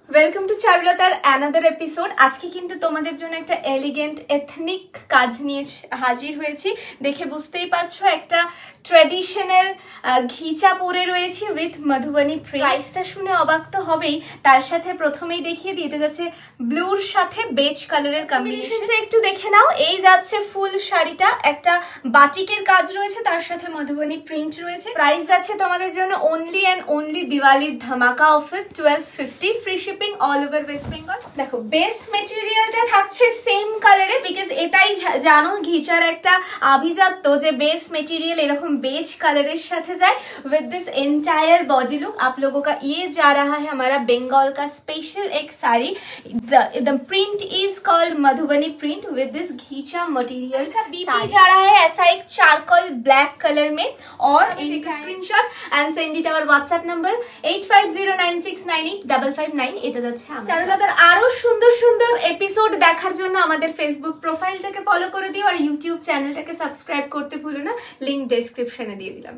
Welcome to চারুলতার another episode. আজকে কিন্তু তোমাদের জন্য একটা এলিগেন্ট এথনিক কাজ নিয়ে হাজির হয়েছি। দেখে বুঝতেই পারছো একটা ট্র্যাডিশনাল ঘিচা পরে রয়েছি উইথ মধুবনী প্রাইসটা শুনে অবাক তো হবেই। তার সাথে প্রথমেই দেখিয়ে দিই, এটা যাচ্ছে ব্লুর সাথে বেজ কালারের কম্বিনেশনটা একটু দেখে নাও। এই যাচ্ছে ফুল শাড়িটা, একটা বাটিকের কাজ রয়েছে, তার সাথে মধুবনী প্রিন্ট রয়েছে। প্রাইস যাচ্ছে তোমাদের জন্য অনলি অ্যান্ড অনলি দিওয়ালির ধামাকা offer 1250, free shipping all over West Bengal. দেখো বেস মেটেরিয়ালটা থাকছে সেম কালারে, বিকজ এটাই জানো ঘিচার একটা আভিজাত্য যে बेस मटेरियल एरकम बेज कलर साथे जाए with this entire body look. आप लोगों का ये जा रहा है हमारा बंगाल का स्पेशल एक sari. The print is called Madhubani print with this घीचा मटेरियल का बीपी जा रहा है ऐसा एक चारकोल ब्लैक कलर में। और screenshot and send it our WhatsApp number 8509698559। এটা যাচ্ছে চারুলতার আরো সুন্দর সুন্দর এপিসোড দেখার জন্য আমাদের ফেসবুক প্রোফাইলটাকে ফলো করে দিও আর ইউটিউব চ্যানেলটাকে সাবস্ক্রাইব করতে ভুলো না। লিংক ডেসক্রিপশনে দিয়ে দিলাম।